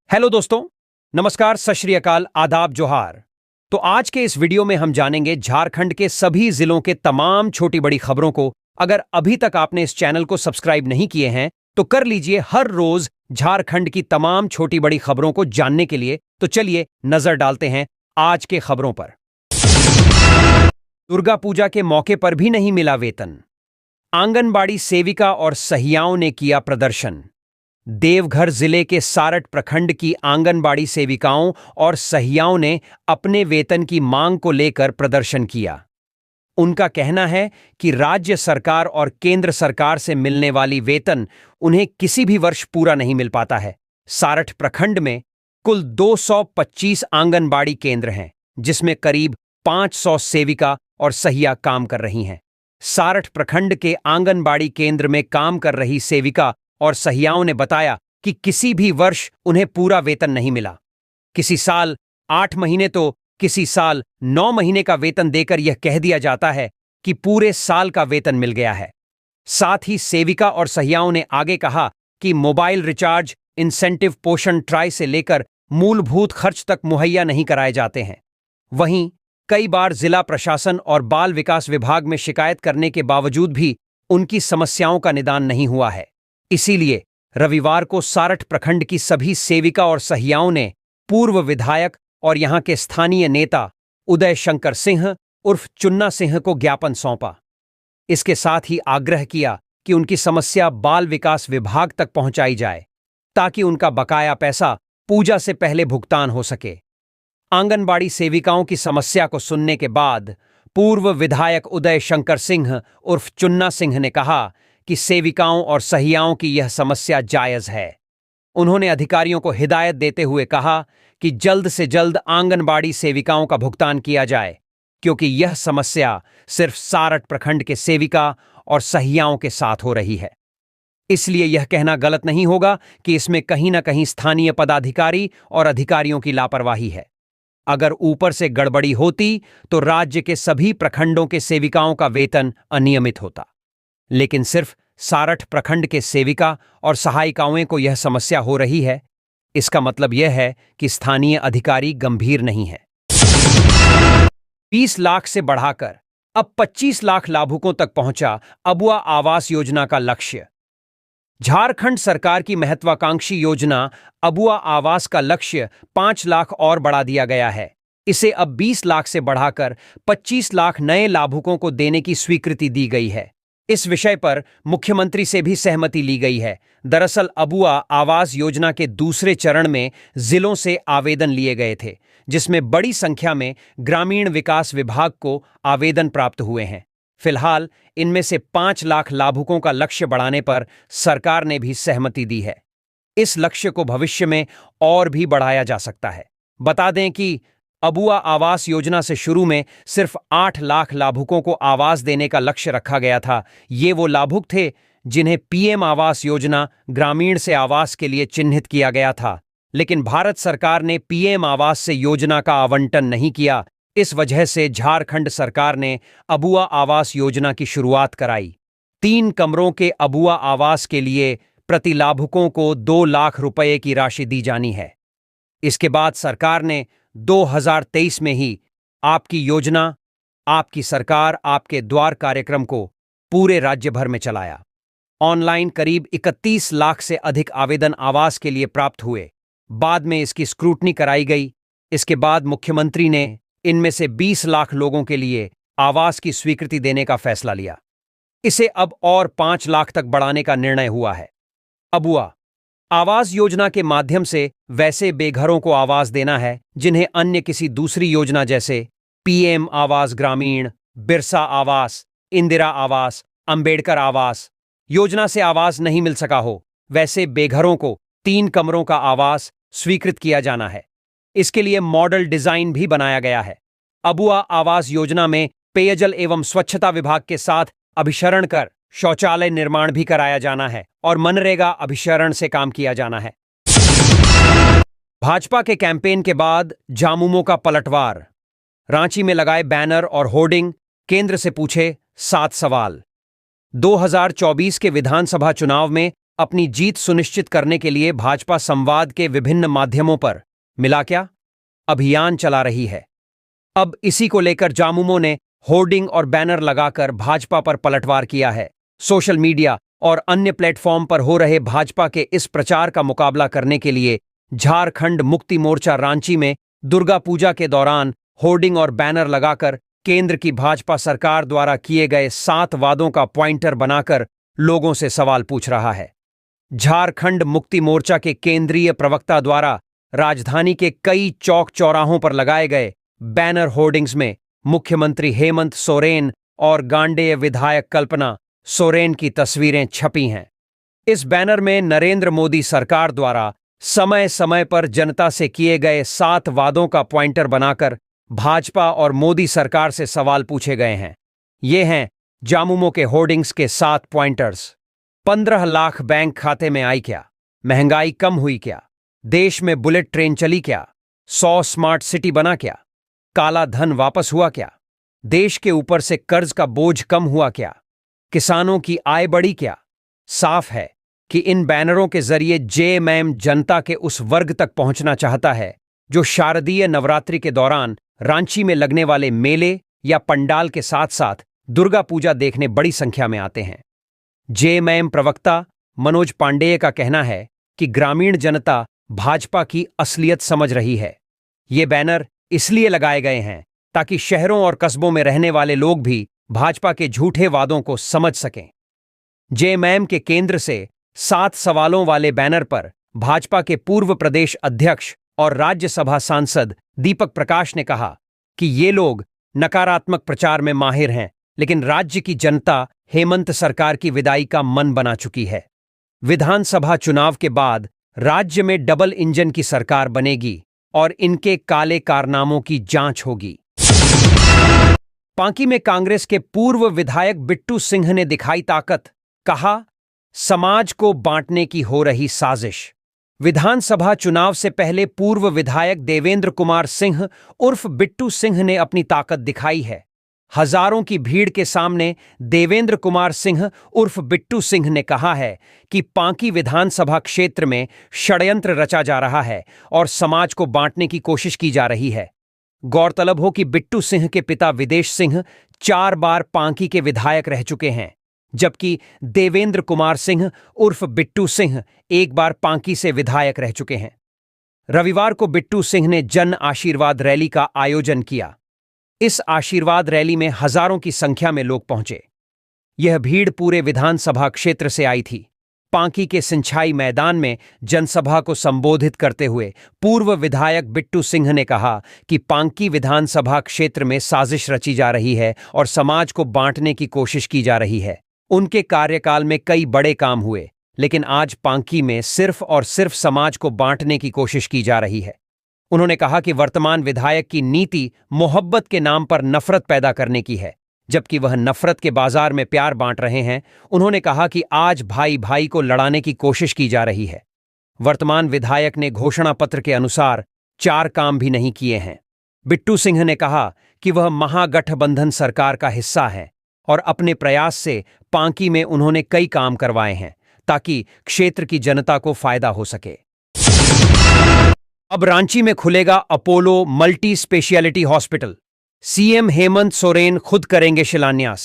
Hello दोस्तों, नमस्कार, सत श्री अकाल, आदाब, जोहार। तो आज के इस वीडियो में हम जानेंगे झारखंड के सभी जिलों के तमाम छोटी बड़ी खबरों को। अगर अभी तक आपने इस चैनल को सब्सक्राइब नहीं किए हैं तो कर लीजिए हर रोज झारखंड की तमाम छोटी बड़ी खबरों को जानने के लिए। तो चलिए नजर डालते हैं आज के खबरों पर। दुर्गा पूजा के मौके पर भी नहीं मिला वेतन, आंगनबाड़ी सेविका और सहियाओं ने किया प्रदर्शन। देवघर जिले के सारठ प्रखंड की आंगनबाड़ी सेविकाओं और सहियाओं ने अपने वेतन की मांग को लेकर प्रदर्शन किया। उनका कहना है कि राज्य सरकार और केंद्र सरकार से मिलने वाली वेतन उन्हें किसी भी वर्ष पूरा नहीं मिल पाता है। सारठ प्रखंड में कुल 225 आंगनबाड़ी केंद्र हैं, जिसमें करीब 500 सेविका और सहिया काम कर रही हैं। सारठ प्रखंड के आंगनबाड़ी केंद्र में काम कर रही सेविका और सहियाओं ने बताया कि किसी भी वर्ष उन्हें पूरा वेतन नहीं मिला। किसी साल 8 महीने तो किसी साल 9 महीने का वेतन देकर यह कह दिया जाता है कि पूरे साल का वेतन मिल गया है। साथ ही सेविका और सहियाओं ने आगे कहा कि मोबाइल रिचार्ज, इंसेंटिव, पोषण ट्राई से लेकर मूलभूत खर्च तक मुहैया नहीं कराए जाते हैं। वहीं कई बार जिला प्रशासन और बाल विकास विभाग में शिकायत करने के बावजूद भी उनकी समस्याओं का निदान नहीं हुआ है। इसीलिए रविवार को सारठ प्रखंड की सभी सेविका और सहियाओं ने पूर्व विधायक और यहां के स्थानीय नेता उदय शंकर सिंह उर्फ चुन्ना सिंह को ज्ञापन सौंपा। इसके साथ ही आग्रह किया कि उनकी समस्या बाल विकास विभाग तक पहुंचाई जाए ताकि उनका बकाया पैसा पूजा से पहले भुगतान हो सके। आंगनबाड़ी सेविकाओं की समस्या को सुनने के बाद पूर्व विधायक उदय शंकर सिंह उर्फ चुन्ना सिंह ने कहा कि सेविकाओं और सहियाओं की यह समस्या जायज है। उन्होंने अधिकारियों को हिदायत देते हुए कहा कि जल्द से जल्द आंगनबाड़ी सेविकाओं का भुगतान किया जाए, क्योंकि यह समस्या सिर्फ सारठ प्रखंड के सेविका और सहियाओं के साथ हो रही है। इसलिए यह कहना गलत नहीं होगा कि इसमें कहीं ना कहीं स्थानीय पदाधिकारी और अधिकारियों की लापरवाही है। अगर ऊपर से गड़बड़ी होती तो राज्य के सभी प्रखंडों के सेविकाओं का वेतन अनियमित होता, लेकिन सिर्फ सारठ प्रखंड के सेविका और सहायिकाओं को यह समस्या हो रही है। इसका मतलब यह है कि स्थानीय अधिकारी गंभीर नहीं है। 20 लाख से बढ़ाकर अब 25 लाख लाभुकों तक पहुंचा अबुआ आवास योजना का लक्ष्य। झारखंड सरकार की महत्वाकांक्षी योजना अबुआ आवास का लक्ष्य 5 लाख और बढ़ा दिया गया है। इसे अब 20 लाख से बढ़ाकर 25 लाख नए लाभुकों को देने की स्वीकृति दी गई है। इस विषय पर मुख्यमंत्री से भी सहमति ली गई है। दरअसल अबुआ आवास योजना के दूसरे चरण में जिलों से आवेदन लिए गए थे, जिसमें बड़ी संख्या में ग्रामीण विकास विभाग को आवेदन प्राप्त हुए हैं। फिलहाल इनमें से 5 लाख लाभुकों का लक्ष्य बढ़ाने पर सरकार ने भी सहमति दी है। इस लक्ष्य को भविष्य में और भी बढ़ाया जा सकता है। बता दें कि अबुआ आवास योजना से शुरू में सिर्फ 8 लाख लाभुकों को आवास देने का लक्ष्य रखा गया था। ये वो लाभुक थे जिन्हें पीएम आवास योजना ग्रामीण से आवास के लिए चिन्हित किया गया था, लेकिन भारत सरकार ने पीएम आवास से योजना का आवंटन नहीं किया। इस वजह से झारखंड सरकार ने अबुआ आवास योजना की शुरुआत कराई। 3 कमरों के अबुआ आवास के लिए प्रति लाभुकों को 2 लाख रुपए की राशि दी जानी है। इसके बाद सरकार ने 2023 में ही आपकी योजना, आपकी सरकार, आपके द्वार कार्यक्रम को पूरे राज्य भर में चलाया। ऑनलाइन करीब 31 लाख से अधिक आवेदन आवास के लिए प्राप्त हुए। बाद में इसकी स्क्रूटनी कराई गई। इसके बाद मुख्यमंत्री ने इनमें से 20 लाख लोगों के लिए आवास की स्वीकृति देने का फैसला लिया। इसे अब और 5 लाख तक बढ़ाने का निर्णय हुआ है। अबुआ आवास योजना के माध्यम से वैसे बेघरों को आवास देना है जिन्हें अन्य किसी दूसरी योजना जैसे पीएम आवास ग्रामीण, बिरसा आवास, इंदिरा आवास, अंबेडकर आवास योजना से आवास नहीं मिल सका हो। वैसे बेघरों को 3 कमरों का आवास स्वीकृत किया जाना है। इसके लिए मॉडल डिजाइन भी बनाया गया है। अबुआ आवास योजना में पेयजल एवं स्वच्छता विभाग के साथ अभिशरण कर शौचालय निर्माण भी कराया जाना है और मनरेगा अभिशरण से काम किया जाना है। भाजपा के कैंपेन के बाद झामुमो का पलटवार। रांची में लगाए बैनर और होर्डिंग, केंद्र से पूछे 7 सवाल। 2024 के विधानसभा चुनाव में अपनी जीत सुनिश्चित करने के लिए भाजपा संवाद के विभिन्न माध्यमों पर मिला क्या अभियान चला रही है। अब इसी को लेकर जामुमो ने होर्डिंग और बैनर लगाकर भाजपा पर पलटवार किया है। सोशल मीडिया और अन्य प्लेटफॉर्म पर हो रहे भाजपा के इस प्रचार का मुकाबला करने के लिए झारखंड मुक्ति मोर्चा रांची में दुर्गा पूजा के दौरान होर्डिंग और बैनर लगाकर केंद्र की भाजपा सरकार द्वारा किए गए 7 वादों का पॉइंटर बनाकर लोगों से सवाल पूछ रहा है। झारखंड मुक्ति मोर्चा के केंद्रीय प्रवक्ता द्वारा राजधानी के कई चौक चौराहों पर लगाए गए बैनर होर्डिंग्स में मुख्यमंत्री हेमंत सोरेन और गांडेय विधायक कल्पना सोरेन की तस्वीरें छपी हैं। इस बैनर में नरेंद्र मोदी सरकार द्वारा समय समय पर जनता से किए गए 7 वादों का पॉइंटर बनाकर भाजपा और मोदी सरकार से सवाल पूछे गए हैं। ये हैं जामुमो के होर्डिंग्स के 7 पॉइंटर्स। 15 लाख बैंक खाते में आई क्या? महंगाई कम हुई क्या? देश में बुलेट ट्रेन चली क्या? 100 स्मार्ट सिटी बना क्या? काला धन वापस हुआ क्या? देश के ऊपर से कर्ज का बोझ कम हुआ क्या? किसानों की आय बढ़ी क्या? साफ है कि इन बैनरों के जरिए जेएमएम जनता के उस वर्ग तक पहुंचना चाहता है जो शारदीय नवरात्रि के दौरान रांची में लगने वाले मेले या पंडाल के साथ साथ दुर्गा पूजा देखने बड़ी संख्या में आते हैं। जेएमएम प्रवक्ता मनोज पांडेय का कहना है कि ग्रामीण जनता भाजपा की असलियत समझ रही है। ये बैनर इसलिए लगाए गए हैं ताकि शहरों और कस्बों में रहने वाले लोग भी भाजपा के झूठे वादों को समझ सकें। जेएमएम के केंद्र से 7 सवालों वाले बैनर पर भाजपा के पूर्व प्रदेश अध्यक्ष और राज्यसभा सांसद दीपक प्रकाश ने कहा कि ये लोग नकारात्मक प्रचार में माहिर हैं, लेकिन राज्य की जनता हेमंत सरकार की विदाई का मन बना चुकी है। विधानसभा चुनाव के बाद राज्य में डबल इंजन की सरकार बनेगी और इनके काले कारनामों की जांच होगी। पांकी में कांग्रेस के पूर्व विधायक बिट्टू सिंह ने दिखाई ताकत, कहा समाज को बांटने की हो रही साजिश। विधानसभा चुनाव से पहले पूर्व विधायक देवेंद्र कुमार सिंह उर्फ बिट्टू सिंह ने अपनी ताकत दिखाई है। हजारों की भीड़ के सामने देवेंद्र कुमार सिंह उर्फ बिट्टू सिंह ने कहा है कि पांकी विधानसभा क्षेत्र में षड्यंत्र रचा जा रहा है और समाज को बांटने की कोशिश की जा रही है। गौरतलब हो कि बिट्टू सिंह के पिता विदेश सिंह 4 बार पांकी के विधायक रह चुके हैं, जबकि देवेंद्र कुमार सिंह उर्फ बिट्टू सिंह 1 बार पांकी से विधायक रह चुके हैं। रविवार को बिट्टू सिंह ने जन आशीर्वाद रैली का आयोजन किया। इस आशीर्वाद रैली में हजारों की संख्या में लोग पहुंचे। यह भीड़ पूरे विधानसभा क्षेत्र से आई थी। पांकी के सिंचाई मैदान में जनसभा को संबोधित करते हुए पूर्व विधायक बिट्टू सिंह ने कहा कि पांकी विधानसभा क्षेत्र में साजिश रची जा रही है और समाज को बांटने की कोशिश की जा रही है। उनके कार्यकाल में कई बड़े काम हुए, लेकिन आज पांकी में सिर्फ और सिर्फ समाज को बांटने की कोशिश की जा रही है। उन्होंने कहा कि वर्तमान विधायक की नीति मोहब्बत के नाम पर नफरत पैदा करने की है, जबकि वह नफरत के बाजार में प्यार बांट रहे हैं। उन्होंने कहा कि आज भाई भाई को लड़ाने की कोशिश की जा रही है। वर्तमान विधायक ने घोषणा पत्र के अनुसार 4 काम भी नहीं किए हैं। बिट्टू सिंह ने कहा कि वह महागठबंधन सरकार का हिस्सा है और अपने प्रयास से पांकी में उन्होंने कई काम करवाए हैं ताकि क्षेत्र की जनता को फायदा हो सके। अब रांची में खुलेगा Apollo multi speciality hospital. CM Hemant Soren खुद करेंगे शिलान्यास।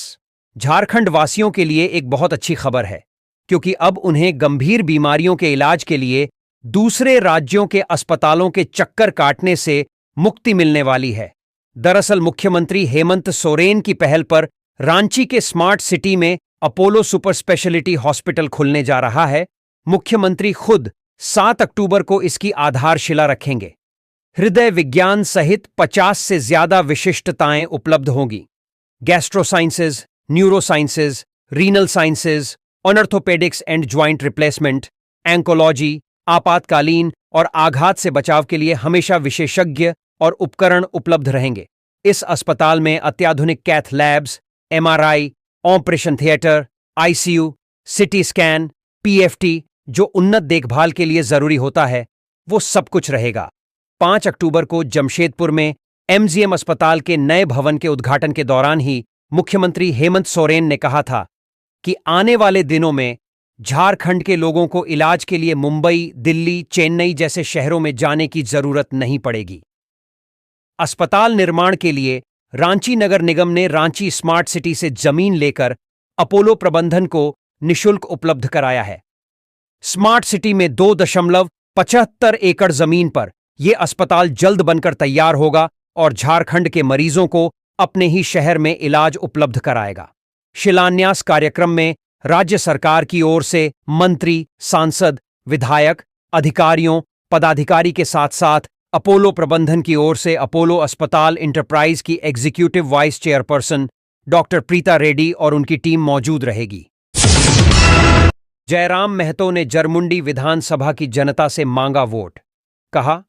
झारखंड वासियों के लिए एक बहुत अच्छी खबर है, क्योंकि अब उन्हें गंभीर बीमारियों के इलाज के लिए दूसरे राज्यों के अस्पतालों के चक्कर काटने से मुक्ति मिलने वाली है। दरअसल मुख्यमंत्री हेमंत सोरेन की पहल पर रांची के स्मार्ट सिटी में अपोलो सुपर स्पेशलिटी हॉस्पिटल खुलने जा रहा है। मुख्यमंत्री खुद 7 अक्टूबर को इसकी आधारशिला रखेंगे। हृदय विज्ञान सहित 50 से ज्यादा विशिष्टताएं उपलब्ध होंगी। Gastrosciences, neurosciences, renal sciences, orthopaedics and joint replacement, oncology, आपातकालीन और आघात से बचाव के लिए हमेशा विशेषज्ञ और उपकरण उपलब्ध रहेंगे। इस अस्पताल में अत्याधुनिक cath labs, MRI, operation theatre, ICU, CT scan, PFT, जो उन्नत देखभाल के लिए जरूरी होता है, वो सब कुछ रहेगा। 5 अक्टूबर को जमशेदपुर में एमजीएम अस्पताल के नए भवन के उद्घाटन के दौरान ही मुख्यमंत्री हेमंत सोरेन ने कहा था कि आने वाले दिनों में झारखंड के लोगों को इलाज के लिए मुंबई, दिल्ली, चेन्नई जैसे शहरों में जाने की जरूरत नहीं पड़ेगी। अस्पताल निर्माण के लिए रांची नगर निगम ने रांची स्मार्ट सिटी से जमीन लेकर अपोलो प्रबंधन को निशुल्क उपलब्ध कराया है। स्मार्ट सिटी में 2.75 एकड़ जमीन पर यह अस्पताल जल्द बनकर तैयार होगा और झारखंड के मरीजों को अपने ही शहर में इलाज उपलब्ध कराएगा। शिलान्यास कार्यक्रम में राज्य सरकार की ओर से मंत्री, सांसद, विधायक, अधिकारियों, पदाधिकारी के साथ साथ अपोलो प्रबंधन की ओर से अपोलो अस्पताल इंटरप्राइज की executive vice chairperson doctor Preeta Reddy और उनकी टीम मौजूद रहेगी। जयराम महतो ने जरमुंडी विधानसभा की जनता से मांगा वोट। कहा,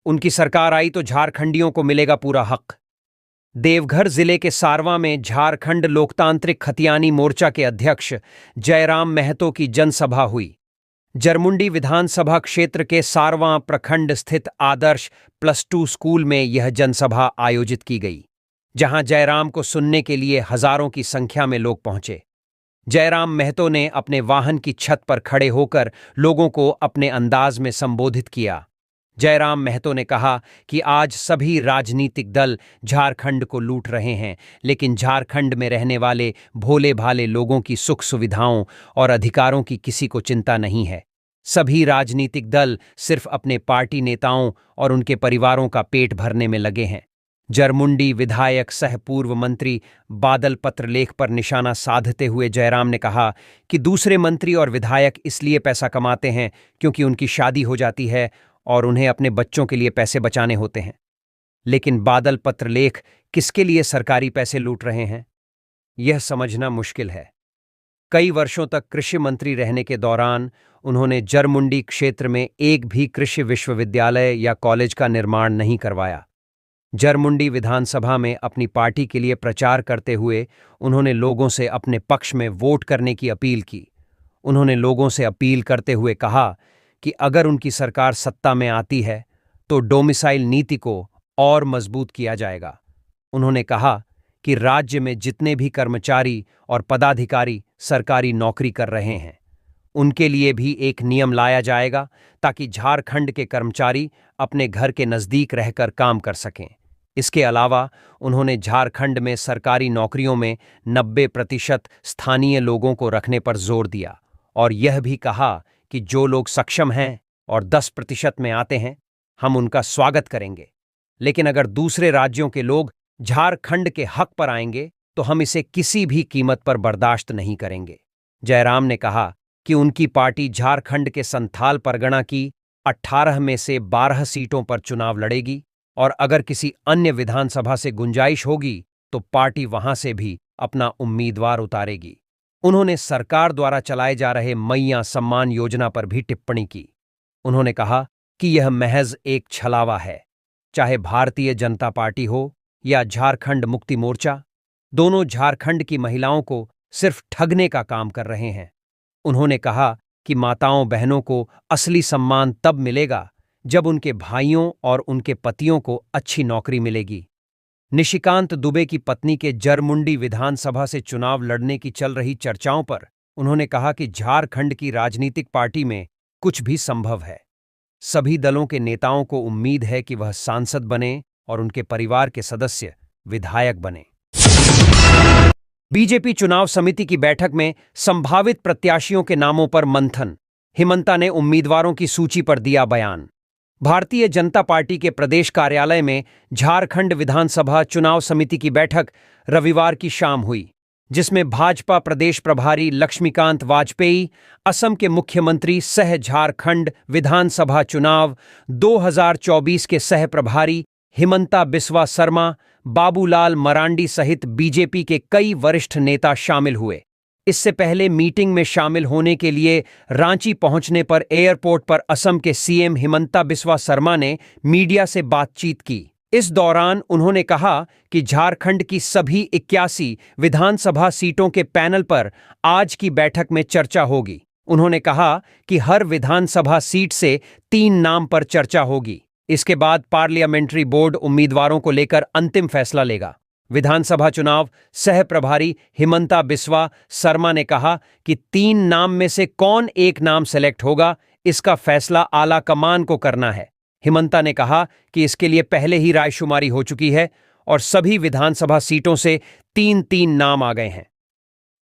उनकी सरकार आई तो झारखंडियों को मिलेगा पूरा हक। देवघर जिले के सारवा में झारखंड लोकतांत्रिक खतियानी मोर्चा के अध्यक्ष जयराम महतो की जनसभा हुई। जरमुंडी विधानसभा क्षेत्र के सारवा प्रखंड स्थित आदर्श +2 स्कूल में यह जनसभा आयोजित की गई, जहां जयराम को सुनने के लिए हजारों की संख्या में लोग पहुंचे। जयराम महतो ने अपने वाहन की छत पर खड़े होकर लोगों को अपने अंदाज में संबोधित किया। जयराम महतो ने कहा कि आज सभी राजनीतिक दल झारखंड को लूट रहे हैं, लेकिन झारखंड में रहने वाले भोले भाले लोगों की सुख सुविधाओं और अधिकारों की किसी को चिंता नहीं है। सभी राजनीतिक दल सिर्फ अपने पार्टी नेताओं और उनके परिवारों का पेट भरने में लगे हैं। जरमुंडी विधायक सह पूर्व मंत्री बादल पत्रलेख पर निशाना साधते हुए जयराम ने कहा कि दूसरे मंत्री और विधायक इसलिए पैसा कमाते हैं क्योंकि उनकी शादी हो जाती है और उन्हें अपने बच्चों के लिए पैसे बचाने होते हैं। लेकिन बादल पत्रलेख किसके लिए सरकारी पैसे लूट रहे हैं, यह समझना मुश्किल है। कई वर्षों तक कृषि मंत्री रहने के दौरान उन्होंने जरमुंडी क्षेत्र में एक भी कृषि विश्वविद्यालय या कॉलेज का निर्माण नहीं करवाया। जरमुंडी विधानसभा में अपनी पार्टी के लिए प्रचार करते हुए उन्होंने लोगों से अपने पक्ष में वोट करने की अपील की। उन्होंने लोगों से अपील करते हुए कहा कि अगर उनकी सरकार सत्ता में आती है तो डोमिसाइल नीति को और मजबूत किया जाएगा। उन्होंने कहा कि राज्य में जितने भी कर्मचारी और पदाधिकारी सरकारी नौकरी कर रहे हैं, उनके लिए भी एक नियम लाया जाएगा ताकि झारखंड के कर्मचारी अपने घर के नज़दीक रहकर काम कर सकें। इसके अलावा उन्होंने झारखंड में सरकारी नौकरियों में 90% स्थानीय लोगों को रखने पर जोर दिया और यह भी कहा कि जो लोग सक्षम हैं और 10% में आते हैं, हम उनका स्वागत करेंगे, लेकिन अगर दूसरे राज्यों के लोग झारखंड के हक पर आएंगे तो हम इसे किसी भी कीमत पर बर्दाश्त नहीं करेंगे। जयराम ने कहा कि उनकी पार्टी झारखंड के संथाल परगना की 18 में से 12 सीटों पर चुनाव लड़ेगी और अगर किसी अन्य विधानसभा से गुंजाइश होगी तो पार्टी वहां से भी अपना उम्मीदवार उतारेगी। उन्होंने सरकार द्वारा चलाए जा रहे मैया सम्मान योजना पर भी टिप्पणी की। उन्होंने कहा कि यह महज एक छलावा है। चाहे भारतीय जनता पार्टी हो या झारखंड मुक्ति मोर्चा, दोनों झारखंड की महिलाओं को सिर्फ ठगने का काम कर रहे हैं। उन्होंने कहा कि माताओं बहनों को असली सम्मान तब मिलेगा जब उनके भाइयों और उनके पतियों को अच्छी नौकरी मिलेगी। निशिकांत दुबे की पत्नी के जरमुंडी विधानसभा से चुनाव लड़ने की चल रही चर्चाओं पर उन्होंने कहा कि झारखंड की राजनीतिक पार्टी में कुछ भी संभव है। सभी दलों के नेताओं को उम्मीद है कि वह सांसद बने और उनके परिवार के सदस्य विधायक बने। बीजेपी चुनाव समिति की बैठक में संभावित प्रत्याशियों के नामों पर मंथन। हिमंता ने उम्मीदवारों की सूची पर दिया बयान। भारतीय जनता पार्टी के प्रदेश कार्यालय में झारखंड विधानसभा चुनाव समिति की बैठक रविवार की शाम हुई, जिसमें भाजपा प्रदेश प्रभारी लक्ष्मीकांत वाजपेयी, असम के मुख्यमंत्री सह झारखंड विधानसभा चुनाव 2024 के सह प्रभारी हिमंता बिस्वा शर्मा, बाबूलाल मरांडी सहित बीजेपी के कई वरिष्ठ नेता शामिल हुए। इससे पहले मीटिंग में शामिल होने के लिए रांची पहुंचने पर एयरपोर्ट पर असम के सीएम हिमंता बिस्वा शर्मा ने मीडिया से बातचीत की। इस दौरान उन्होंने कहा कि झारखंड की सभी 81 विधानसभा सीटों के पैनल पर आज की बैठक में चर्चा होगी। उन्होंने कहा कि हर विधानसभा सीट से 3 नाम पर चर्चा होगी। इसके बाद पार्लियामेंट्री बोर्ड उम्मीदवारों को लेकर अंतिम फैसला लेगा। विधानसभा चुनाव सह प्रभारी हिमंता बिस्वा शर्मा ने कहा कि 3 नाम में से कौन एक नाम सेलेक्ट होगा, इसका फैसला आला कमान को करना है। हिमंता ने कहा कि इसके लिए पहले ही रायशुमारी हो चुकी है और सभी विधानसभा सीटों से 3-3 नाम आ गए हैं।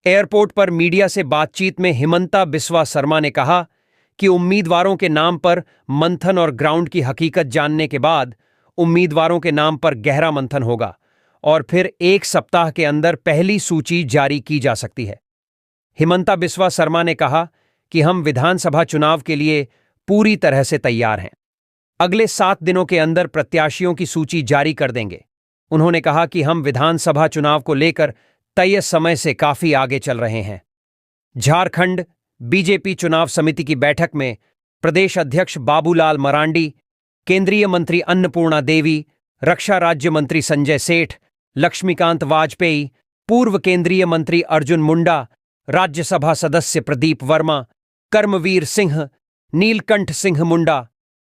एयरपोर्ट पर मीडिया से बातचीत में हिमंता बिस्वा शर्मा ने कहा कि उम्मीदवारों के नाम पर मंथन और ग्राउंड की हकीकत जानने के बाद उम्मीदवारों के नाम पर गहरा मंथन होगा और फिर 1 सप्ताह के अंदर पहली सूची जारी की जा सकती है। हिमंता बिस्वा शर्मा ने कहा कि हम विधानसभा चुनाव के लिए पूरी तरह से तैयार हैं। अगले 7 दिनों के अंदर प्रत्याशियों की सूची जारी कर देंगे। उन्होंने कहा कि हम विधानसभा चुनाव को लेकर तय समय से काफी आगे चल रहे हैं। झारखंड बीजेपी चुनाव समिति की बैठक में प्रदेश अध्यक्ष बाबूलाल मरांडी, केंद्रीय मंत्री अन्नपूर्णा देवी, रक्षा राज्य मंत्री संजय सेठ, लक्ष्मीकांत वाजपेयी, पूर्व केंद्रीय मंत्री अर्जुन मुंडा, राज्यसभा सदस्य प्रदीप वर्मा, कर्मवीर सिंह, नीलकंठ सिंह मुंडा,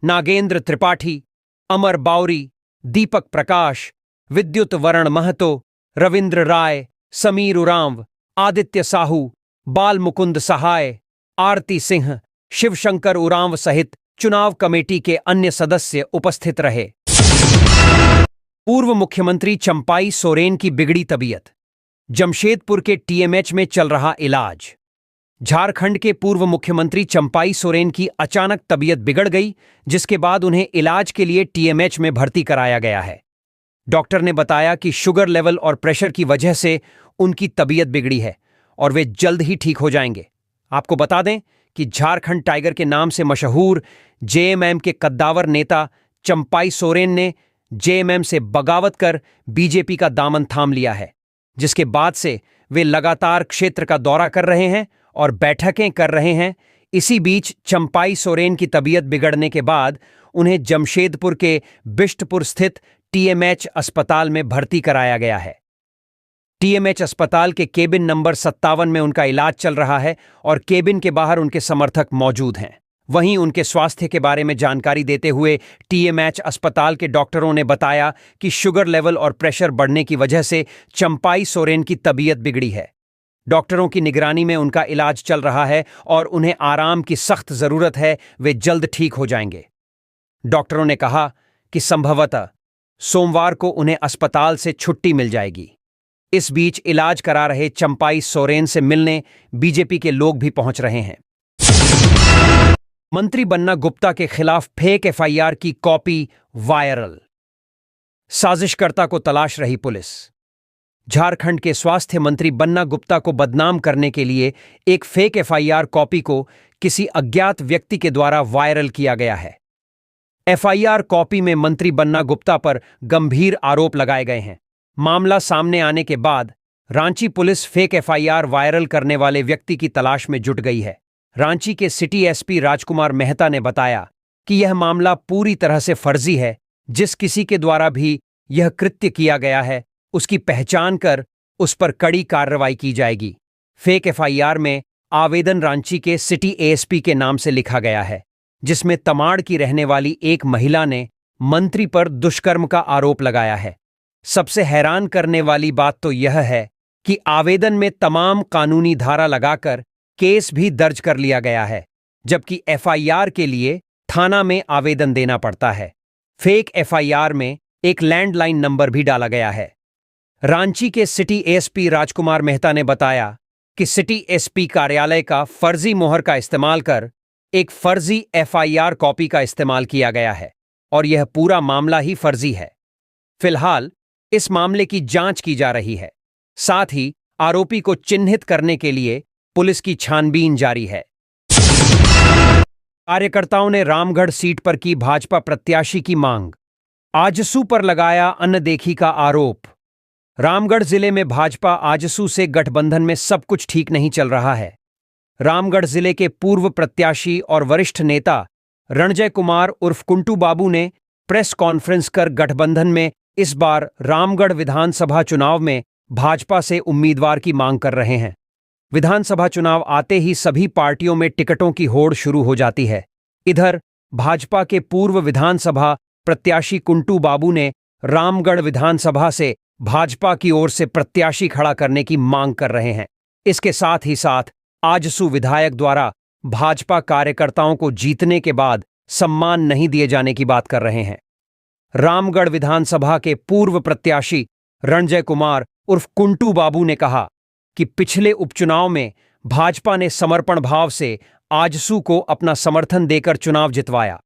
नागेंद्र त्रिपाठी, अमर बाउरी, दीपक प्रकाश, विद्युत वरण महतो, रविंद्र राय, समीर उरांव, आदित्य साहू, बाल मुकुंद सहाय, आरती सिंह, शिवशंकर उरांव सहित चुनाव कमेटी के अन्य सदस्य उपस्थित रहे। पूर्व मुख्यमंत्री चंपाई सोरेन की बिगड़ी तबीयत, जमशेदपुर के टीएमएच में चल रहा इलाज। झारखंड के पूर्व मुख्यमंत्री चंपाई सोरेन की अचानक तबीयत बिगड़ गई, जिसके बाद उन्हें इलाज के लिए टीएमएच में भर्ती कराया गया है। डॉक्टर ने बताया कि शुगर लेवल और प्रेशर की वजह से उनकी तबीयत बिगड़ी है और वे जल्द ही ठीक हो जाएंगे। आपको बता दें कि झारखंड टाइगर के नाम से मशहूर जेएमएम के कद्दावर नेता चंपाई सोरेन ने जेएमएम से बगावत कर बीजेपी का दामन थाम लिया है, जिसके बाद से वे लगातार क्षेत्र का दौरा कर रहे हैं और बैठकें कर रहे हैं। इसी बीच चंपाई सोरेन की तबीयत बिगड़ने के बाद उन्हें जमशेदपुर के बिष्टपुर स्थित टीएमएच अस्पताल में भर्ती कराया गया है। टीएमएच अस्पताल के केबिन नंबर 57 में उनका इलाज चल रहा है और केबिन के बाहर उनके समर्थक मौजूद हैं। वहीं उनके स्वास्थ्य के बारे में जानकारी देते हुए टीएमएच अस्पताल के डॉक्टरों ने बताया कि शुगर लेवल और प्रेशर बढ़ने की वजह से चंपाई सोरेन की तबीयत बिगड़ी है। डॉक्टरों की निगरानी में उनका इलाज चल रहा है और उन्हें आराम की सख्त जरूरत है, वे जल्द ठीक हो जाएंगे। डॉक्टरों ने कहा कि संभवतः सोमवार को उन्हें अस्पताल से छुट्टी मिल जाएगी। इस बीच इलाज करा रहे चंपाई सोरेन से मिलने बीजेपी के लोग भी पहुंच रहे हैं। मंत्री बन्ना गुप्ता के खिलाफ फेक एफआईआर की कॉपी वायरल, साजिशकर्ता को तलाश रही पुलिस। झारखंड के स्वास्थ्य मंत्री बन्ना गुप्ता को बदनाम करने के लिए एक फेक एफआईआर कॉपी को किसी अज्ञात व्यक्ति के द्वारा वायरल किया गया है। एफआईआर कॉपी में मंत्री बन्ना गुप्ता पर गंभीर आरोप लगाए गए हैं। मामला सामने आने के बाद Ranchi police fake FIR viral करने वाले व्यक्ति की तलाश में जुट गई है। रांची के सिटी एसपी राजकुमार मेहता ने बताया कि यह मामला पूरी तरह से फर्जी है। जिस किसी के द्वारा भी यह कृत्य किया गया है, उसकी पहचान कर उस पर कड़ी कार्रवाई की जाएगी। फेक एफआईआर में आवेदन रांची के सिटी एएसपी के नाम से लिखा गया है, जिसमें तमाड़ की रहने वाली एक महिला ने मंत्री पर दुष्कर्म का आरोप लगाया है। सबसे हैरान करने वाली बात तो यह है कि आवेदन में तमाम कानूनी धारा लगाकर केस भी दर्ज कर लिया गया है, जबकि एफआईआर के लिए थाना में आवेदन देना पड़ता है। फेक एफआईआर में एक लैंडलाइन नंबर भी डाला गया है। रांची के सिटी एसपी राजकुमार मेहता ने बताया कि सिटी एसपी कार्यालय का फर्जी मोहर का इस्तेमाल कर एक फर्जी एफआईआर कॉपी का इस्तेमाल किया गया है और यह पूरा मामला ही फर्जी है। फिलहाल इस मामले की जांच की जा रही है। साथ ही आरोपी को चिन्हित करने के लिए पुलिस की छानबीन जारी है। कार्यकर्ताओं ने रामगढ़ सीट पर की भाजपा प्रत्याशी की मांग, आजसू पर लगाया अनदेखी का आरोप। रामगढ़ जिले में भाजपा आजसू से गठबंधन में सब कुछ ठीक नहीं चल रहा है। रामगढ़ जिले के पूर्व प्रत्याशी और वरिष्ठ नेता रणजय कुमार उर्फ कुंटू बाबू ने प्रेस कॉन्फ्रेंस कर गठबंधन में इस बार रामगढ़ विधानसभा चुनाव में भाजपा से उम्मीदवार की मांग कर रहे हैं। विधानसभा चुनाव आते ही सभी पार्टियों में टिकटों की होड़ शुरू हो जाती है। इधर भाजपा के पूर्व विधानसभा प्रत्याशी कुंटू बाबू ने रामगढ़ विधानसभा से भाजपा की ओर से प्रत्याशी खड़ा करने की मांग कर रहे हैं। इसके साथ ही साथ आजसू विधायक द्वारा भाजपा कार्यकर्ताओं को जीतने के बाद सम्मान नहीं दिए जाने की बात कर रहे हैं। रामगढ़ विधानसभा के पूर्व प्रत्याशी रणजय कुमार उर्फ कुंटू बाबू ने कहा कि पिछले उपचुनाव में भाजपा ने समर्पण भाव से आजसू को अपना समर्थन देकर चुनाव जितवाया।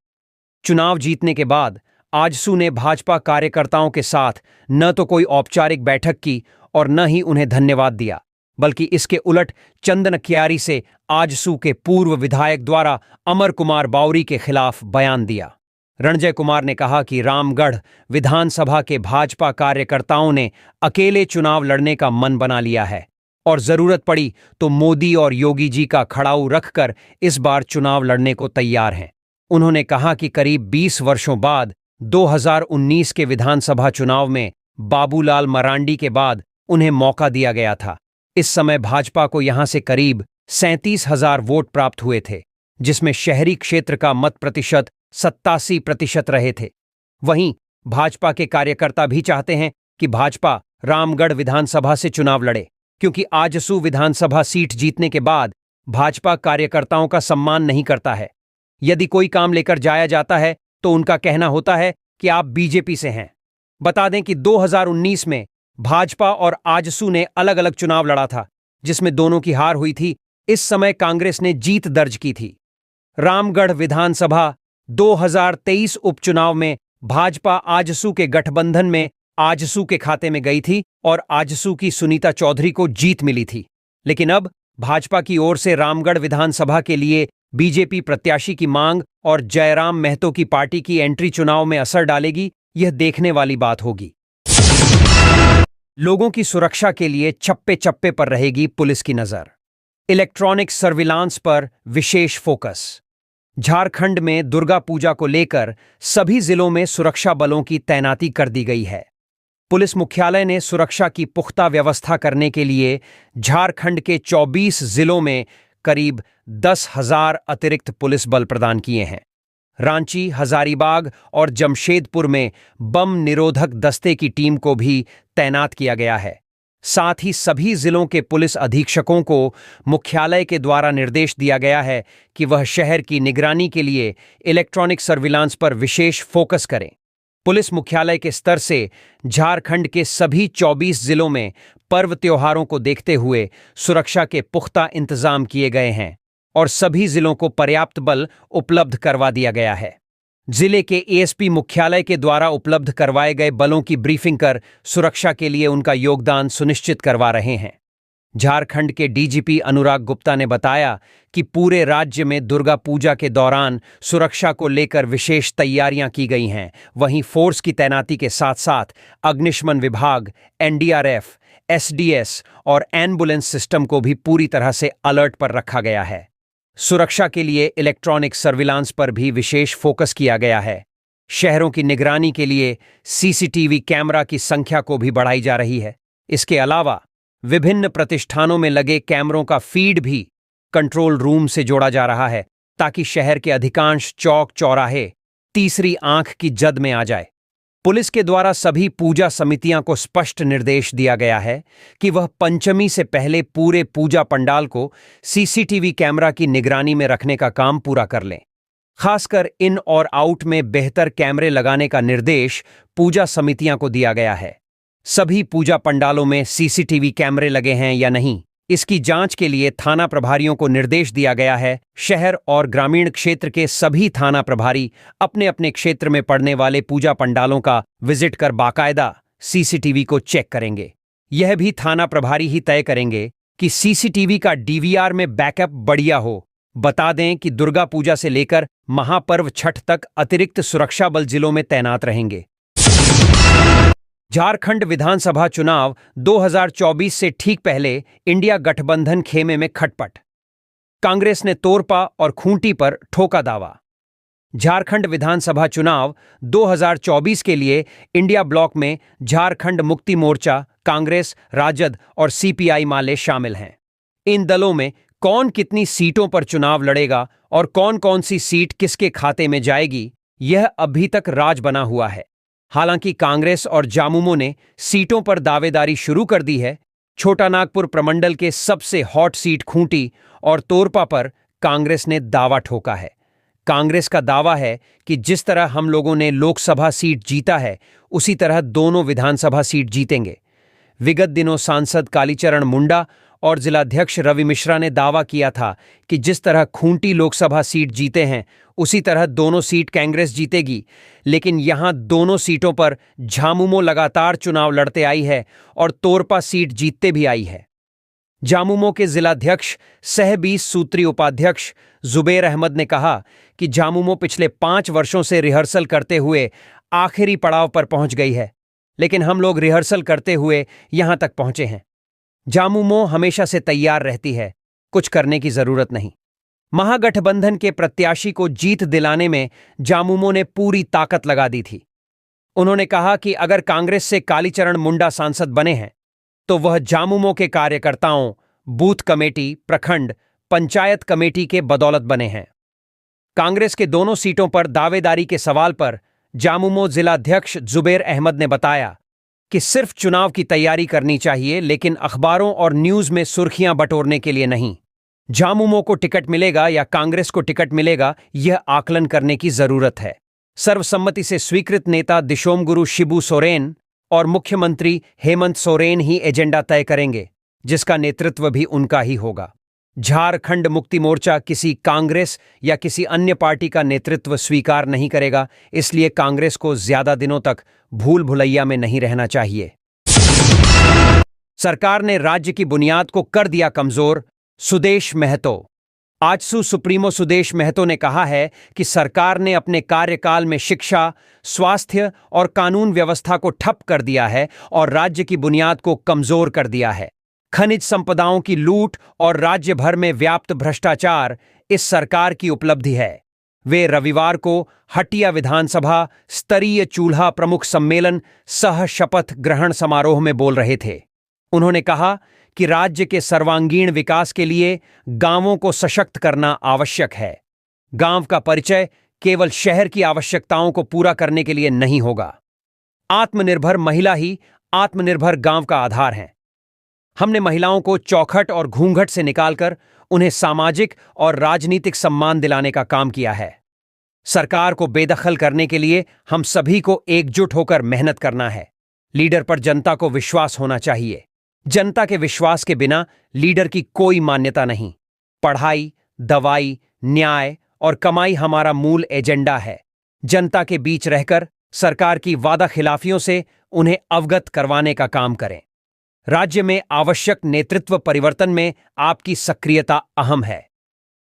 चुनाव जीतने के बाद आजसू ने भाजपा कार्यकर्ताओं के साथ न तो कोई औपचारिक बैठक की और न ही उन्हें धन्यवाद दिया, बल्कि इसके उलट चंदन कियारी से आजसू के पूर्व विधायक द्वारा अमर कुमार बावरी के खिलाफ बयान दिया। रणजय कुमार ने कहा कि रामगढ़ विधानसभा के भाजपा कार्यकर्ताओं ने अकेले चुनाव लड़ने का मन बना लिया है और जरूरत पड़ी तो मोदी और योगी जी का खड़ाऊ रखकर इस बार चुनाव लड़ने को तैयार हैं। उन्होंने कहा कि करीब 20 वर्षों बाद 2019 के विधानसभा चुनाव में बाबूलाल मरांडी के बाद उन्हें मौका दिया गया था। इस समय भाजपा को यहां से करीब 37,000 वोट प्राप्त हुए थे, जिसमें शहरी क्षेत्र का मत प्रतिशत 87% रहे थे। वहीं भाजपा के कार्यकर्ता भी चाहते हैं कि भाजपा रामगढ़ विधानसभा से चुनाव लड़े, क्योंकि आजसू विधानसभा सीट जीतने के बाद भाजपा कार्यकर्ताओं का सम्मान नहीं करता है। यदि कोई काम लेकर जाया जाता है तो उनका कहना होता है कि आप बीजेपी से हैं। बता दें कि 2019 में भाजपा और आजसू ने अलग अलग चुनाव लड़ा था, जिसमें दोनों की हार हुई थी। इस समय कांग्रेस ने जीत दर्ज की थी। रामगढ़ विधानसभा 2023 उपचुनाव में भाजपा आजसू के गठबंधन में आजसू के खाते में गई थी और आजसू की सुनीता चौधरी को जीत मिली थी। लेकिन अब भाजपा की ओर से रामगढ़ विधानसभा के लिए बीजेपी प्रत्याशी की मांग और जयराम महतो की पार्टी की एंट्री चुनाव में असर डालेगी, यह देखने वाली बात होगी। लोगों की सुरक्षा के लिए चप्पे चप्पे पर रहेगी पुलिस की नजर। इलेक्ट्रॉनिक सर्विलांस पर विशेष फोकस। झारखंड में दुर्गा पूजा को लेकर सभी जिलों में सुरक्षा बलों की तैनाती कर दी गई है। पुलिस मुख्यालय ने सुरक्षा की पुख्ता व्यवस्था करने के लिए झारखंड के 24 जिलों में करीब 10,000 अतिरिक्त पुलिस बल प्रदान किए हैं। रांची, हजारीबाग और जमशेदपुर में बम निरोधक दस्ते की टीम को भी तैनात किया गया है। साथ ही सभी जिलों के पुलिस अधीक्षकों को मुख्यालय के द्वारा निर्देश दिया गया है कि वह शहर की निगरानी के लिए इलेक्ट्रॉनिक सर्विलांस पर विशेष फोकस करें। पुलिस मुख्यालय के स्तर से झारखंड के सभी 24 जिलों में पर्व त्योहारों को देखते हुए सुरक्षा के पुख्ता इंतजाम किए गए हैं और सभी जिलों को पर्याप्त बल उपलब्ध करवा दिया गया है। जिले के एएसपी मुख्यालय के द्वारा उपलब्ध करवाए गए बलों की ब्रीफिंग कर सुरक्षा के लिए उनका योगदान सुनिश्चित करवा रहे हैं। झारखंड के डीजीपी अनुराग गुप्ता ने बताया कि पूरे राज्य में दुर्गा पूजा के दौरान सुरक्षा को लेकर विशेष तैयारियां की गई हैं। वहीं फोर्स की तैनाती के साथ साथ अग्निशमन विभाग, एनडीआरएफ, एसडीएस और एम्बुलेंस सिस्टम को भी पूरी तरह से अलर्ट पर रखा गया है। सुरक्षा के लिए इलेक्ट्रॉनिक सर्विलांस पर भी विशेष फोकस किया गया है। शहरों की निगरानी के लिए सीसीटीवी कैमरा की संख्या को भी बढ़ाई जा रही है। इसके अलावा विभिन्न प्रतिष्ठानों में लगे कैमरों का फीड भी कंट्रोल रूम से जोड़ा जा रहा है, ताकि शहर के अधिकांश चौक चौराहे तीसरी आंख की जद में आ जाए। पुलिस के द्वारा सभी पूजा समितियां को स्पष्ट निर्देश दिया गया है कि वह पंचमी से पहले पूरे पूजा पंडाल को सीसीटीवी कैमरा की निगरानी में रखने का काम पूरा कर लें। खासकर इन और आउट में बेहतर कैमरे लगाने का निर्देश पूजा समितियां को दिया गया है। सभी पूजा पंडालों में सीसीटीवी कैमरे लगे हैं या नहीं, इसकी जांच के लिए थाना प्रभारियों को निर्देश दिया गया है। शहर और ग्रामीण क्षेत्र के सभी थाना प्रभारी अपने अपने क्षेत्र में पड़ने वाले पूजा पंडालों का विजिट कर बाकायदा सीसीटीवी को चेक करेंगे। यह भी थाना प्रभारी ही तय करेंगे कि सीसीटीवी का डीवीआर में बैकअप बढ़िया हो। बता दें कि दुर्गा पूजा से लेकर महापर्व छठ तक अतिरिक्त सुरक्षा बल जिलों में तैनात रहेंगे। झारखंड विधानसभा चुनाव 2024 से ठीक पहले इंडिया गठबंधन खेमे में खटपट। कांग्रेस ने तोरपा और खूंटी पर ठोका दावा। झारखंड विधानसभा चुनाव 2024 के लिए इंडिया ब्लॉक में झारखंड मुक्ति मोर्चा, कांग्रेस, राजद और सीपीआई माले शामिल हैं। इन दलों में कौन कितनी सीटों पर चुनाव लड़ेगा और कौन कौन सी सीट किसके खाते में जाएगी, यह अभी तक राज बना हुआ है। हालांकि कांग्रेस और झामुमो ने सीटों पर दावेदारी शुरू कर दी है। छोटा नागपुर प्रमंडल के सबसे हॉट सीट खूंटी और तोरपा पर कांग्रेस ने दावा ठोका है। कांग्रेस का दावा है कि जिस तरह हम लोगों ने लोकसभा सीट जीता है, उसी तरह दोनों विधानसभा सीट जीतेंगे। विगत दिनों सांसद कालीचरण मुंडा और जिलाध्यक्ष रवि मिश्रा ने दावा किया था कि जिस तरह खूंटी लोकसभा सीट जीते हैं, उसी तरह दोनों सीट कांग्रेस जीतेगी। लेकिन यहां दोनों सीटों पर झामुमो लगातार चुनाव लड़ते आई है और तोरपा सीट जीतते भी आई है। झामुमो के जिलाध्यक्ष सह 20 सूत्री उपाध्यक्ष जुबेर अहमद ने कहा कि झामुमो पिछले 5 वर्षों से रिहर्सल करते हुए आखिरी पड़ाव पर पहुंच गई है, लेकिन हम लोग रिहर्सल करते हुए यहां तक पहुंचे हैं। झामुमो हमेशा से तैयार रहती है, कुछ करने की जरूरत नहीं। महागठबंधन के प्रत्याशी को जीत दिलाने में झामुमो ने पूरी ताकत लगा दी थी। उन्होंने कहा कि अगर कांग्रेस से कालीचरण मुंडा सांसद बने हैं तो वह झामुमो के कार्यकर्ताओं, बूथ कमेटी, प्रखंड, पंचायत कमेटी के बदौलत बने हैं। कांग्रेस के दोनों सीटों पर दावेदारी के सवाल पर झामुमो जिलाध्यक्ष जुबेर अहमद ने बताया कि सिर्फ चुनाव की तैयारी करनी चाहिए, लेकिन अखबारों और न्यूज में सुर्खियां बटोरने के लिए नहीं। झामुमो को टिकट मिलेगा या कांग्रेस को टिकट मिलेगा, यह आकलन करने की जरूरत है। सर्वसम्मति से स्वीकृत नेता दिशोमगुरु शिबू सोरेन और मुख्यमंत्री हेमंत सोरेन ही एजेंडा तय करेंगे, जिसका नेतृत्व भी उनका ही होगा। झारखंड मुक्ति मोर्चा किसी कांग्रेस या किसी अन्य पार्टी का नेतृत्व स्वीकार नहीं करेगा, इसलिए कांग्रेस को ज्यादा दिनों तक भूल भुलैया में नहीं रहना चाहिए। सरकार ने राज्य की बुनियाद को कर दिया कमजोर, सुदेश महतो। आजसू सुप्रीमो सुदेश महतो ने कहा है कि सरकार ने अपने कार्यकाल में शिक्षा, स्वास्थ्य और कानून व्यवस्था को ठप कर दिया है और राज्य की बुनियाद को कमजोर कर दिया है। खनिज संपदाओं की लूट और राज्य भर में व्याप्त भ्रष्टाचार इस सरकार की उपलब्धि है। वे रविवार को हटिया विधानसभा स्तरीय चूल्हा प्रमुख सम्मेलन सह शपथ ग्रहण समारोह में बोल रहे थे। उन्होंने कहा कि राज्य के सर्वांगीण विकास के लिए गांवों को सशक्त करना आवश्यक है। गांव का परिचय केवल शहर की आवश्यकताओं को पूरा करने के लिए नहीं होगा। आत्मनिर्भर महिला ही आत्मनिर्भर गांव का आधार है। हमने महिलाओं को चौखट और घूंघट से निकालकर उन्हें सामाजिक और राजनीतिक सम्मान दिलाने का काम किया है। सरकार को बेदखल करने के लिए हम सभी को एकजुट होकर मेहनत करना है। लीडर पर जनता को विश्वास होना चाहिए। जनता के विश्वास के बिना लीडर की कोई मान्यता नहीं। पढ़ाई, दवाई, न्याय और कमाई हमारा मूल एजेंडा है। जनता के बीच रहकर सरकार की वादा खिलाफियों से उन्हें अवगत करवाने का काम करें। राज्य में आवश्यक नेतृत्व परिवर्तन में आपकी सक्रियता अहम है।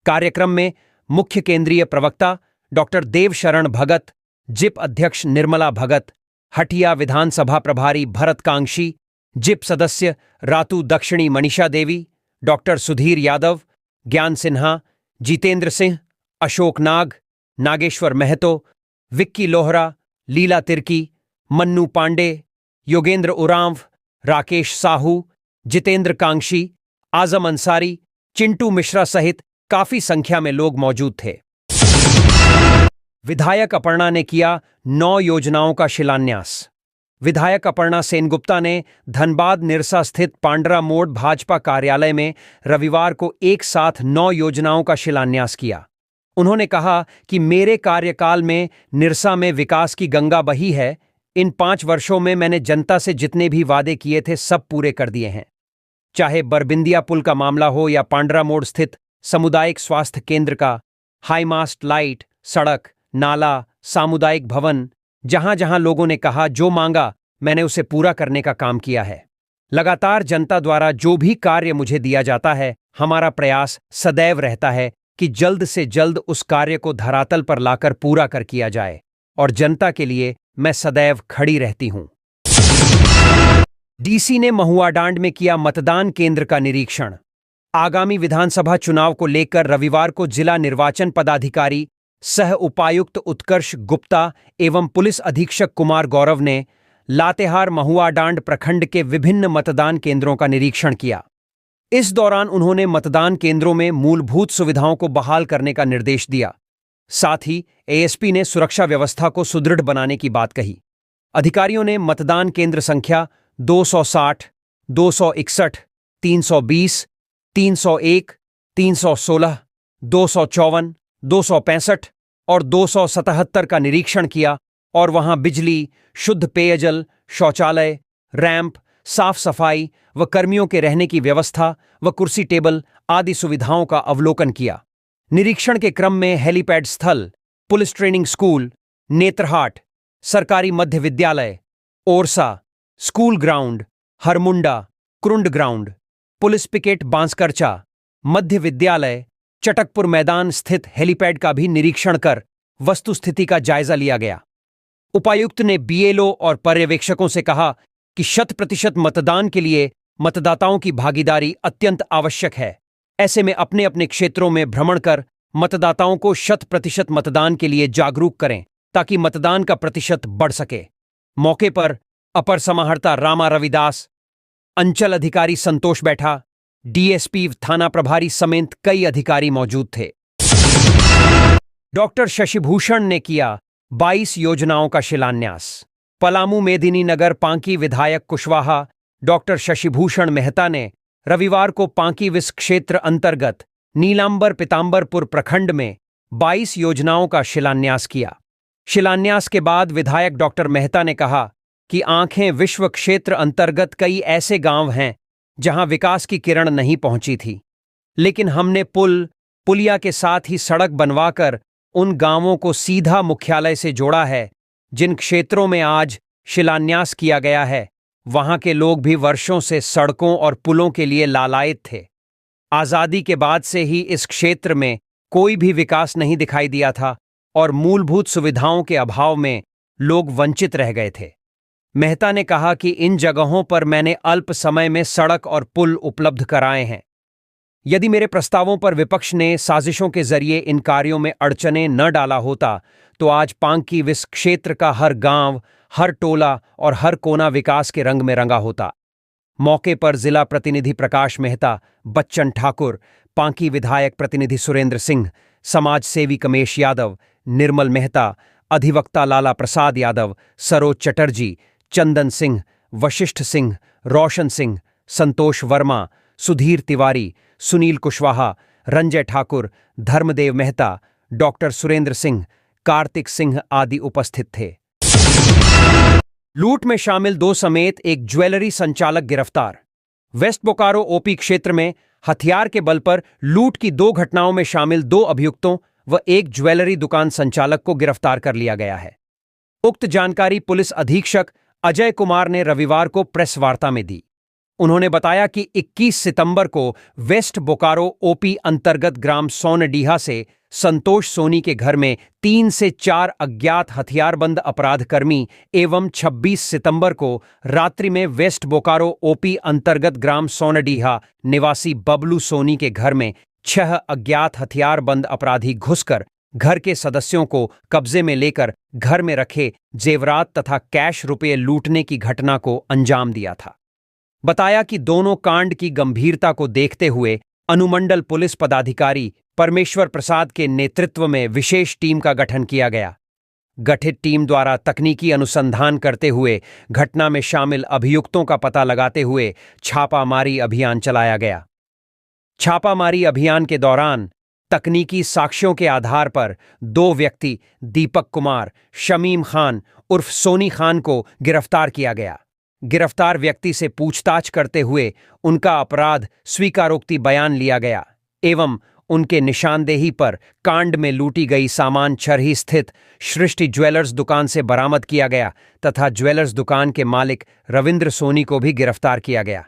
कार्यक्रम में मुख्य केंद्रीय प्रवक्ता डॉक्टर देवशरण भगत, जिप अध्यक्ष निर्मला भगत, हटिया विधानसभा प्रभारी भरत कांक्षी, जिप सदस्य रातू दक्षिणी मनीषा देवी, डॉक्टर सुधीर यादव, ज्ञान सिन्हा, जितेंद्र सिंह, अशोक नाग, नागेश्वर महतो, विक्की लोहरा, लीला तिर्की, मन्नू पांडे, योगेंद्र उरांव, राकेश साहू, जितेंद्र कांक्षी, आजम अंसारी, चिंटू मिश्रा सहित काफी संख्या में लोग मौजूद थे। विधायक अपर्णा ने किया 9 योजनाओं का शिलान्यास। विधायक अपर्णा सेनगुप्ता ने धनबाद निरसा स्थित पांडरा मोड़ भाजपा कार्यालय में रविवार को एक साथ 9 योजनाओं का शिलान्यास किया। उन्होंने कहा कि मेरे कार्यकाल में निरसा में विकास की गंगा बही है। इन 5 वर्षों में मैंने जनता से जितने भी वादे किए थे सब पूरे कर दिए हैं। चाहे बरबिंदिया पुल का मामला हो या पांडरा मोड़ स्थित सामुदायिक स्वास्थ्य केंद्र का, हाईमास्ट लाइट, सड़क, नाला, सामुदायिक भवन, जहां जहां लोगों ने कहा जो मांगा मैंने उसे पूरा करने का काम किया है। लगातार जनता द्वारा जो भी कार्य मुझे दिया जाता है, हमारा प्रयास सदैव रहता है कि जल्द से जल्द उस कार्य को धरातल पर लाकर पूरा कर किया जाए और जनता के लिए मैं सदैव खड़ी रहती हूं। डीसी ने महुआडांड में किया मतदान केंद्र का निरीक्षण। आगामी विधानसभा चुनाव को लेकर रविवार को जिला निर्वाचन पदाधिकारी सह उपायुक्त उत्कर्ष गुप्ता एवं पुलिस अधीक्षक कुमार गौरव ने लातेहार महुआडांड प्रखंड के विभिन्न मतदान केंद्रों का निरीक्षण किया। इस दौरान उन्होंने मतदान केंद्रों में मूलभूत सुविधाओं को बहाल करने का निर्देश दिया। साथ ही एएसपी ने सुरक्षा व्यवस्था को सुदृढ़ बनाने की बात कही। अधिकारियों ने मतदान केंद्र संख्या 260, 261, 320, 301, 316, 254, 265 और 277 का निरीक्षण किया और वहां बिजली, शुद्ध पेयजल, शौचालय, रैंप, साफ सफाई व कर्मियों के रहने की व्यवस्था व कुर्सी टेबल आदि सुविधाओं का अवलोकन किया। निरीक्षण के क्रम में हेलीपैड स्थल, पुलिस ट्रेनिंग स्कूल, नेत्रहाट, सरकारी मध्य विद्यालय, ओरसा, स्कूल ग्राउंड, हरमुंडा, क्रुंड ग्राउंड, पुलिस पिकेट बांसकरचा, मध्य विद्यालय, चटकपुर मैदान स्थित हेलीपैड का भी निरीक्षण कर वस्तुस्थिति का जायजा लिया गया। उपायुक्त ने बीएलओ और पर्यवेक्षकों से कहा कि 100% मतदान के लिए मतदाताओं की भागीदारी अत्यंत आवश्यक है। ऐसे में अपने अपने क्षेत्रों में भ्रमण कर मतदाताओं को 100% मतदान के लिए जागरूक करें ताकि मतदान का प्रतिशत बढ़ सके। मौके पर अपर समाहर्ता रामा रविदास, अंचल अधिकारी संतोष बैठा, डीएसपी थाना प्रभारी समेत कई अधिकारी मौजूद थे। डॉक्टर शशिभूषण ने किया 22 योजनाओं का शिलान्यास। पलामू मेदिनी नगर पांकी विधायक कुशवाहा डॉक्टर शशिभूषण मेहता ने रविवार को पांकी विस क्षेत्र अंतर्गत नीलांबर पीतांबरपुर प्रखंड में 22 योजनाओं का शिलान्यास किया। शिलान्यास के बाद विधायक डॉक्टर मेहता ने कहा कि आंखें विश्व क्षेत्र अंतर्गत कई ऐसे गांव हैं जहां विकास की किरण नहीं पहुंची थी, लेकिन हमने पुलिया के साथ ही सड़क बनवाकर उन गांवों को सीधा मुख्यालय से जोड़ा है। जिन क्षेत्रों में आज शिलान्यास किया गया है वहां के लोग भी वर्षों से सड़कों और पुलों के लिए लालायित थे। आजादी के बाद से ही इस क्षेत्र में कोई भी विकास नहीं दिखाई दिया था और मूलभूत सुविधाओं के अभाव में लोग वंचित रह गए थे। मेहता ने कहा कि इन जगहों पर मैंने अल्प समय में सड़क और पुल उपलब्ध कराए हैं। यदि मेरे प्रस्तावों पर विपक्ष ने साजिशों के जरिए इन कार्यों में अड़चने न डाला होता तो आज पांकी विस क्षेत्र का हर गांव, हर टोला और हर कोना विकास के रंग में रंगा होता। मौके पर जिला प्रतिनिधि प्रकाश मेहता, बच्चन ठाकुर, पांकी विधायक प्रतिनिधि सुरेंद्र सिंह, समाज सेवी कमेश यादव, निर्मल मेहता, अधिवक्ता लाला प्रसाद यादव, सरोज चटर्जी, चंदन सिंह, वशिष्ठ सिंह, रोशन सिंह, संतोष वर्मा, सुधीर तिवारी, सुनील कुशवाहा, रंजय ठाकुर, धर्मदेव मेहता, डॉक्टर सुरेंद्र सिंह, कार्तिक सिंह आदि उपस्थित थे। लूट में शामिल 2 समेत एक ज्वेलरी संचालक गिरफ्तार। वेस्ट बोकारो ओपी क्षेत्र में हथियार के बल पर लूट की 2 घटनाओं में शामिल 2 अभियुक्तों व एक ज्वेलरी दुकान संचालक को गिरफ्तार कर लिया गया है। उक्त जानकारी पुलिस अधीक्षक अजय कुमार ने रविवार को प्रेस वार्ता में दी। उन्होंने बताया कि 21 सितंबर को वेस्ट बोकारो ओपी अंतर्गत ग्राम सोनडीहा से संतोष सोनी के घर में 3 से 4 अज्ञात हथियारबंद अपराधकर्मी एवं 26 सितंबर को रात्रि में वेस्ट बोकारो ओपी अंतर्गत ग्राम सोनडीहा निवासी बबलू सोनी के घर में 6 अज्ञात हथियारबंद अपराधी घुसकर घर के सदस्यों को कब्जे में लेकर घर में रखे जेवरात तथा कैश रुपये लूटने की घटना को अंजाम दिया था। बताया कि दोनों कांड की गंभीरता को देखते हुए अनुमंडल पुलिस पदाधिकारी परमेश्वर प्रसाद के नेतृत्व में विशेष टीम का गठन किया गया। गठित टीम द्वारा तकनीकी अनुसंधान करते हुए घटना में शामिल अभियुक्तों का पता लगाते हुए छापामारी अभियान चलाया गया। छापामारी अभियान के दौरान तकनीकी साक्ष्यों के आधार पर 2 व्यक्ति दीपक कुमार, शमीम खान उर्फ सोनी खान को गिरफ्तार किया गया। गिरफ्तार व्यक्ति से पूछताछ करते हुए उनका अपराध स्वीकारोक्ति बयान लिया गया एवं उनके निशानदेही पर कांड में लूटी गई सामान छरही स्थित सृष्टि ज्वेलर्स दुकान से बरामद किया गया तथा ज्वेलर्स दुकान के मालिक रविंद्र सोनी को भी गिरफ्तार किया गया।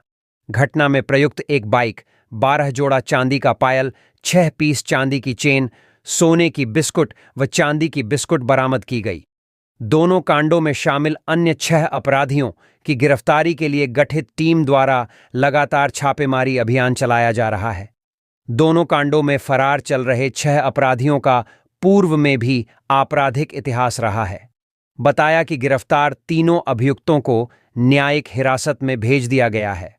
घटना में प्रयुक्त एक बाइक, 12 जोड़ा चांदी का पायल, 6 पीस चांदी की चेन, सोने की बिस्कुट व चांदी की बिस्कुट बरामद की गई। दोनों कांडों में शामिल अन्य 6 अपराधियों की गिरफ्तारी के लिए गठित टीम द्वारा लगातार छापेमारी अभियान चलाया जा रहा है। दोनों कांडों में फरार चल रहे 6 अपराधियों का पूर्व में भी आपराधिक इतिहास रहा है। बताया कि गिरफ्तार तीनों अभियुक्तों को न्यायिक हिरासत में भेज दिया गया है।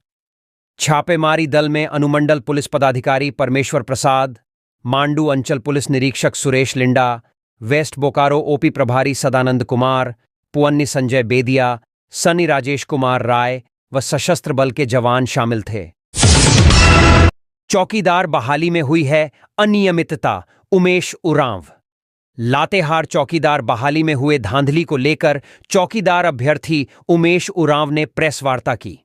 छापेमारी दल में अनुमंडल पुलिस पदाधिकारी परमेश्वर प्रसाद, मांडू अंचल पुलिस निरीक्षक सुरेश लिंडा, वेस्ट बोकारो ओपी प्रभारी सदानंद कुमार, पुअन्नी संजय बेदिया, सनी राजेश कुमार राय व सशस्त्र बल के जवान शामिल थे। चौकीदार बहाली में हुई है अनियमितता, उमेश उरांव। लातेहार चौकीदार बहाली में हुए धांधली को लेकर चौकीदार अभ्यर्थी उमेश उरांव ने प्रेस वार्ता की।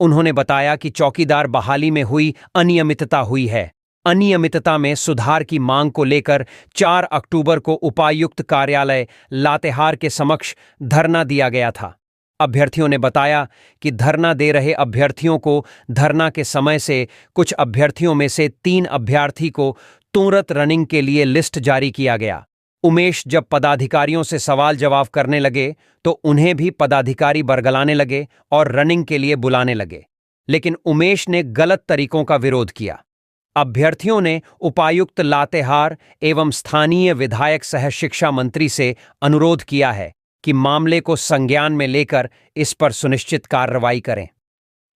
उन्होंने बताया कि चौकीदार बहाली में हुई अनियमितता हुई है। अनियमितता में सुधार की मांग को लेकर 4 अक्टूबर को उपायुक्त कार्यालय लातेहार के समक्ष धरना दिया गया था। अभ्यर्थियों ने बताया कि धरना दे रहे अभ्यर्थियों को धरना के समय से कुछ अभ्यर्थियों में से 3 अभ्यर्थी को तुरंत रनिंग के लिए लिस्ट जारी किया गया। उमेश जब पदाधिकारियों से सवाल जवाब करने लगे तो उन्हें भी पदाधिकारी बरगलाने लगे और रनिंग के लिए बुलाने लगे, लेकिन उमेश ने गलत तरीकों का विरोध किया। अभ्यर्थियों ने उपायुक्त लातेहार एवं स्थानीय विधायक सह शिक्षा मंत्री से अनुरोध किया है कि मामले को संज्ञान में लेकर इस पर सुनिश्चित कार्रवाई करें।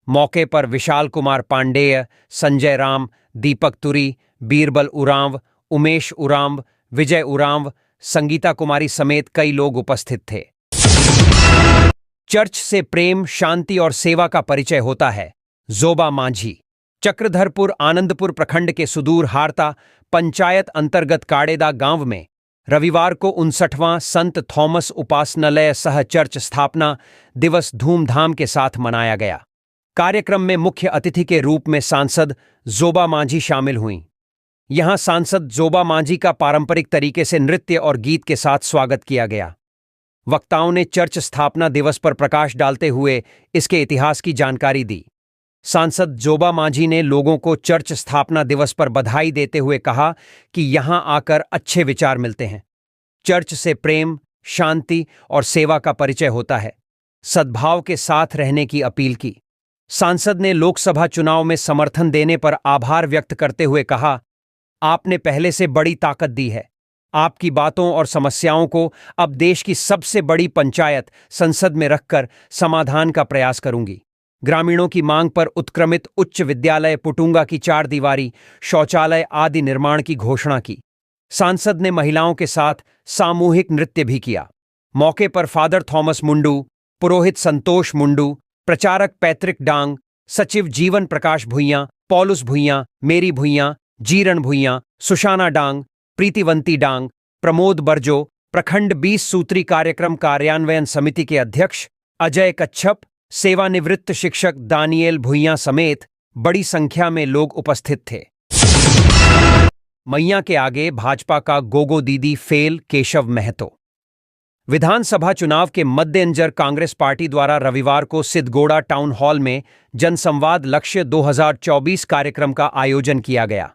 मौके पर विशाल कुमार पांडेय, संजय राम, दीपक तुरी, बीरबल उरांव, उमेश उरांव, विजय उरांव, संगीता कुमारी समेत कई लोग उपस्थित थे। चर्च से प्रेम, शांति और सेवा का परिचय होता है। जोबा मांझी। चक्रधरपुर आनंदपुर प्रखंड के सुदूर हारता पंचायत अंतर्गत काड़ेदा गांव में रविवार को 59वां संत थॉमस उपासनालय सह चर्च स्थापना दिवस धूमधाम के साथ मनाया गया। कार्यक्रम में मुख्य अतिथि के रूप में सांसद जोबा मांझी शामिल हुईं। यहां सांसद जोबा मांझी का पारंपरिक तरीके से नृत्य और गीत के साथ स्वागत किया गया। वक्ताओं ने चर्च स्थापना दिवस पर प्रकाश डालते हुए इसके इतिहास की जानकारी दी। सांसद जोबा मांझी ने लोगों को चर्च स्थापना दिवस पर बधाई देते हुए कहा कि यहां आकर अच्छे विचार मिलते हैं। चर्च से प्रेम, शांति और सेवा का परिचय होता है। सद्भाव के साथ रहने की अपील की। सांसद ने लोकसभा चुनाव में समर्थन देने पर आभार व्यक्त करते हुए कहा, आपने पहले से बड़ी ताकत दी है। आपकी बातों और समस्याओं को अब देश की सबसे बड़ी पंचायत संसद में रखकर समाधान का प्रयास करूंगी। ग्रामीणों की मांग पर उत्क्रमित उच्च विद्यालय पुटुंगा की 4 दीवारी, शौचालय आदि निर्माण की घोषणा की। सांसद ने महिलाओं के साथ सामूहिक नृत्य भी किया। मौके पर फादर थॉमस मुंडू, पुरोहित संतोष मुंडू, प्रचारक पैतृक डांग, सचिव जीवन प्रकाश भुइयां, पौलुस भुइयां, मेरी भुइयां, जीरण भुइयां, सुशाना डांग, प्रीतिवंती डांग, प्रमोद बरजो, प्रखंड 20 सूत्री कार्यक्रम कार्यान्वयन समिति के अध्यक्ष अजय कच्छप, सेवानिवृत्त शिक्षक दानियल भुइयां समेत बड़ी संख्या में लोग उपस्थित थे। मैया के आगे भाजपा का गोगो दीदी फेल, केशव महतो। विधानसभा चुनाव के मद्देनजर कांग्रेस पार्टी द्वारा रविवार को सिद्धगोड़ा टाउन हॉल में जनसंवाद लक्ष्य 2024 कार्यक्रम का आयोजन किया गया,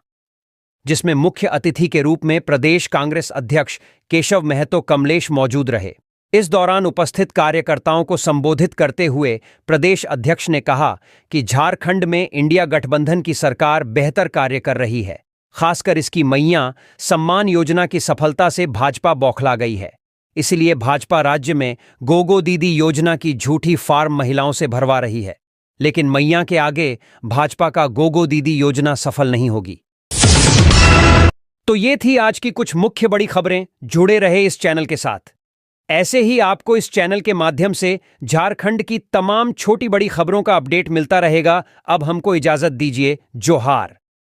जिसमें मुख्य अतिथि के रूप में प्रदेश कांग्रेस अध्यक्ष केशव महतो कमलेश मौजूद रहे। इस दौरान उपस्थित कार्यकर्ताओं को संबोधित करते हुए प्रदेश अध्यक्ष ने कहा कि झारखंड में इंडिया गठबंधन की सरकार बेहतर कार्य कर रही है। खासकर इसकी मैया सम्मान योजना की सफलता से भाजपा बौखला गई है। इसलिए भाजपा राज्य में गोगो दीदी योजना की झूठी फार्म महिलाओं से भरवा रही है, लेकिन मैया के आगे भाजपा का गोगो दीदी योजना सफल नहीं होगी। तो ये थी आज की कुछ मुख्य बड़ी खबरें। जुड़े रहे इस चैनल के साथ। ऐसे ही आपको इस चैनल के माध्यम से झारखंड की तमाम छोटी बड़ी खबरों का अपडेट मिलता रहेगा। अब हमको इजाजत दीजिए। जोहार।